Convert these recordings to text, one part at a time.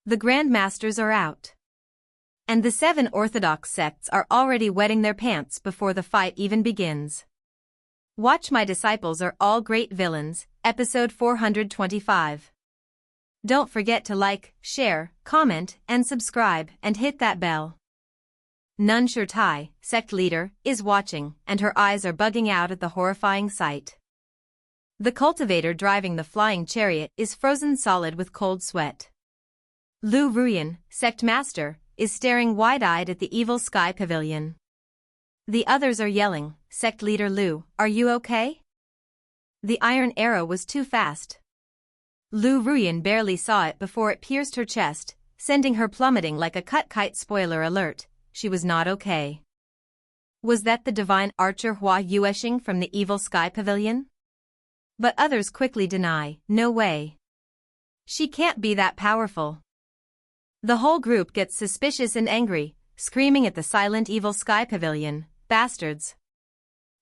The Grandmasters are out. And the 7 Orthodox sects are already wetting their pants before the fight even begins. Watch My Disciples Are All Great Villains, episode 425. Don't forget to like, share, comment, and subscribe, and hit that bell. Nun Shurtai, sect leader, is watching, and her eyes are bugging out at the horrifying sight. The cultivator driving the flying chariot is frozen solid with cold sweat. Lu Ruyan, sect master, is staring wide-eyed at the evil sky pavilion. The others are yelling, "Sect leader Lu, are you okay?" The iron arrow was too fast. Lu Ruyan barely saw it before it pierced her chest, sending her plummeting like a cut kite. Spoiler alert, she was not okay. Was that the divine archer Hua Yueshing from the evil sky pavilion? But others quickly deny, no way. She can't be that powerful. The whole group gets suspicious and angry, screaming at the silent evil sky pavilion, "Bastards!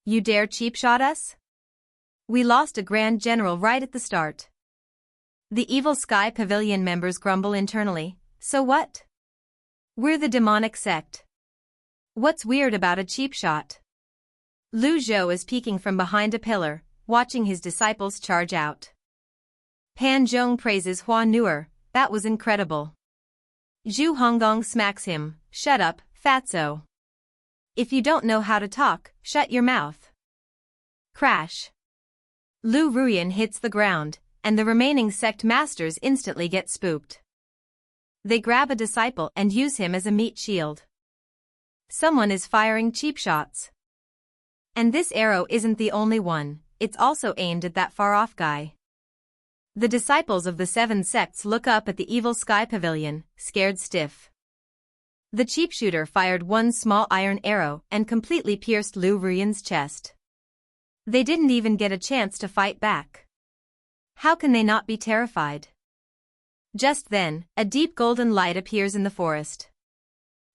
You dare cheap shot us? We lost a grand general right at the start." The evil sky pavilion members grumble internally, "So what? We're the demonic sect. What's weird about a cheap shot?" Lu Zhou is peeking from behind a pillar, watching his disciples charge out. Pan Zhong praises Hua Nuer, "That was incredible." Zhu Honggong smacks him, "Shut up, fatso. If you don't know how to talk, shut your mouth." Crash. Lu Ruyan hits the ground, and the remaining sect masters instantly get spooked. They grab a disciple and use him as a meat shield. Someone is firing cheap shots. And this arrow isn't the only one, it's also aimed at that far-off guy. The disciples of the 7 sects look up at the evil sky pavilion, scared stiff. The cheap shooter fired one small iron arrow and completely pierced Lu Ruyan's chest. They didn't even get a chance to fight back. How can they not be terrified? Just then, a deep golden light appears in the forest.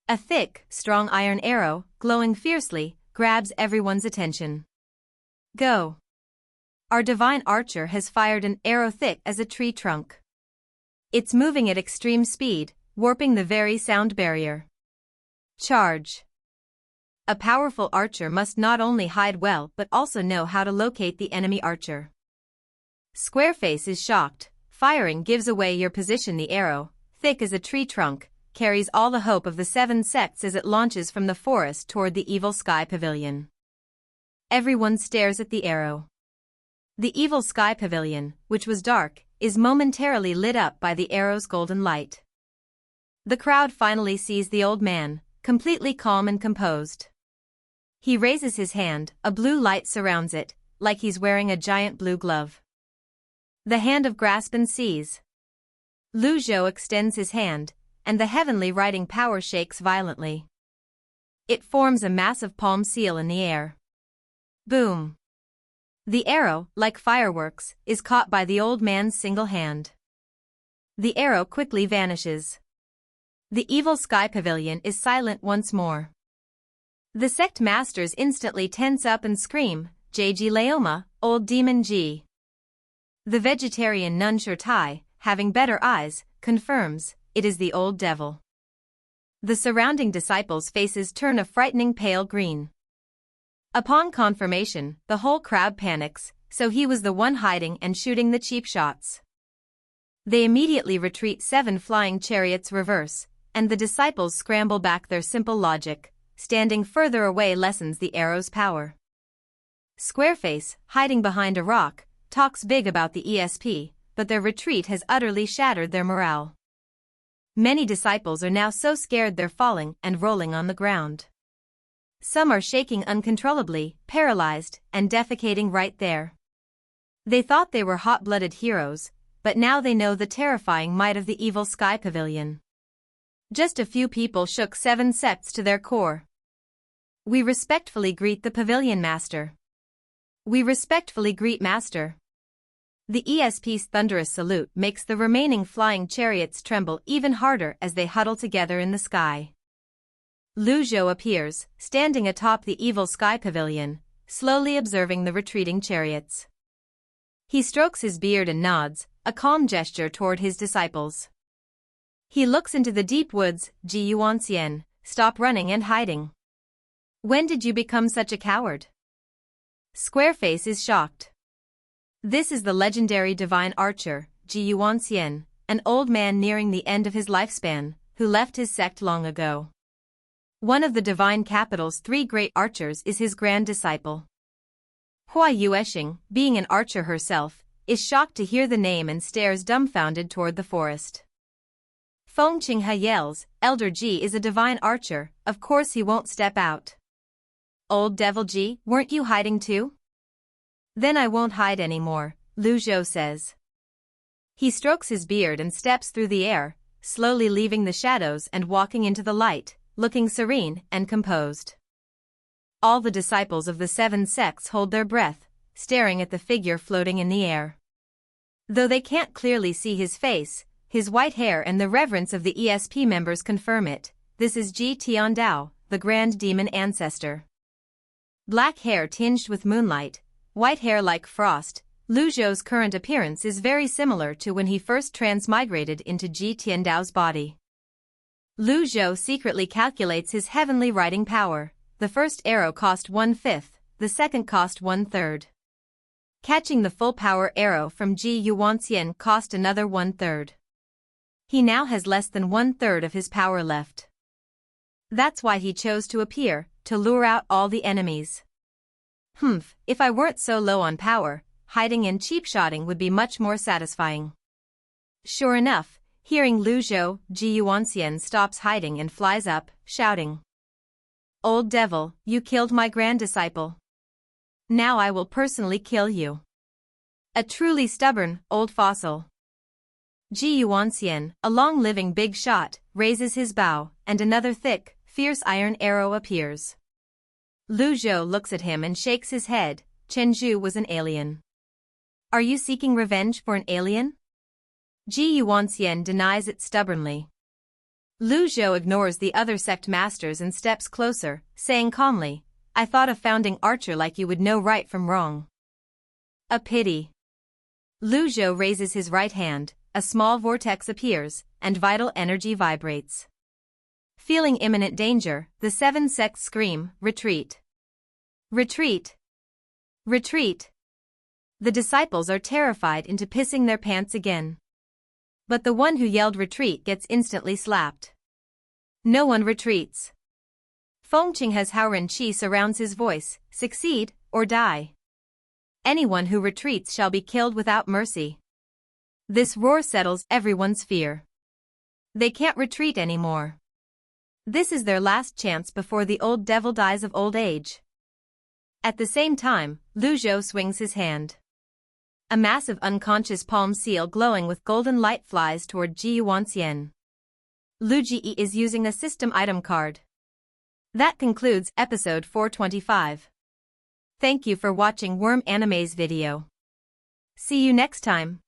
A thick, strong iron arrow, glowing fiercely, grabs everyone's attention. Go! Our divine archer has fired an arrow thick as a tree trunk. It's moving at extreme speed, warping the very sound barrier. Charge! A powerful archer must not only hide well but also know how to locate the enemy archer. Squareface is shocked, firing gives away your position. The arrow, thick as a tree trunk, carries all the hope of the 7 sects as it launches from the forest toward the evil sky pavilion. Everyone stares at the arrow. The evil sky pavilion, which was dark, is momentarily lit up by the arrow's golden light. The crowd finally sees the old man, completely calm and composed. He raises his hand, a blue light surrounds it, like he's wearing a giant blue glove. The hand of grasp and seize. Lu Zhou extends his hand, and the heavenly writing power shakes violently. It forms a massive palm seal in the air. Boom! The arrow, like fireworks, is caught by the old man's single hand. The arrow quickly vanishes. The evil sky pavilion is silent once more. The sect masters instantly tense up and scream, "Jji Laoma, old demon Ji." The vegetarian Nun Shurtai, having better eyes, confirms, it is the old devil. The surrounding disciples' faces turn a frightening pale green. Upon confirmation, the whole crowd panics, so he was the one hiding and shooting the cheap shots. They immediately retreat. 7 flying chariots reverse, and the disciples scramble back. Their simple logic, standing further away, lessens the arrow's power. Squareface, hiding behind a rock, talks big about the ESP, but their retreat has utterly shattered their morale. Many disciples are now so scared they're falling and rolling on the ground. Some are shaking uncontrollably, paralyzed, and defecating right there. They thought they were hot-blooded heroes, but now they know the terrifying might of the evil sky pavilion. Just a few people shook 7 sects to their core. We respectfully greet the pavilion master. We respectfully greet master. The ESP's thunderous salute makes the remaining flying chariots tremble even harder as they huddle together in the sky. Lu Zhou appears, standing atop the evil sky pavilion, slowly observing the retreating chariots. He strokes his beard and nods, a calm gesture toward his disciples. He looks into the deep woods. Ji Yuanxian, stop running and hiding. When did you become such a coward? Squareface is shocked. This is the legendary divine archer, Ji Yuanxian, an old man nearing the end of his lifespan, who left his sect long ago. One of the divine capital's 3 great archers is his grand disciple. Hua Yuesheng, being an archer herself, is shocked to hear the name and stares dumbfounded toward the forest. Feng Qinghe yells, Elder Ji is a divine archer, of course he won't step out. Old Devil Ji, weren't you hiding too? Then I won't hide anymore, Lu Zhou says. He strokes his beard and steps through the air, slowly leaving the shadows and walking into the light, looking serene and composed. All the disciples of the 7 sects hold their breath, staring at the figure floating in the air. Though they can't clearly see his face, his white hair and the reverence of the ESP members confirm it. This is Ji Tiandao, the grand demon ancestor. Black hair tinged with moonlight, white hair like frost, Lu Zhou's current appearance is very similar to when he first transmigrated into Ji Tiandao's body. Lu Zhou secretly calculates his heavenly writing power. The first arrow cost 1/5, the second cost 1/3. Catching the full power arrow from Ji Yuanxian cost another 1/3. He now has less than 1/3 of his power left. That's why he chose to appear, to lure out all the enemies. If I weren't so low on power, hiding and cheap-shotting would be much more satisfying. Sure enough, hearing Lu Zhou, Ji Yuanxian stops hiding and flies up, shouting. Old devil, you killed my grand disciple. Now I will personally kill you. A truly stubborn, old fossil. Ji Yuanxian, a long-living big shot, raises his bow, and another thick, fierce iron arrow appears. Lu Zhou looks at him and shakes his head. Chen Zhu was an alien. Are you seeking revenge for an alien? Ji Yuanxian denies it stubbornly. Lu Zhou ignores the other sect masters and steps closer, saying calmly, I thought a founding archer like you would know right from wrong. A pity. Lu Zhou raises his right hand, a small vortex appears, and vital energy vibrates. Feeling imminent danger, the 7 sects scream, retreat. Retreat. Retreat. The disciples are terrified into pissing their pants again. But the one who yelled retreat gets instantly slapped. No one retreats. Feng Qinghe's Haoren Qi surrounds his voice, succeed, or die. Anyone who retreats shall be killed without mercy. This roar settles everyone's fear. They can't retreat anymore. This is their last chance before the old devil dies of old age. At the same time, Lu Zhou swings his hand. A massive unconscious palm seal glowing with golden light flies toward Ji Yuanxian. Lu Ji is using a system item card. That concludes episode 425. Thank you for watching Worm Anime's video. See you next time.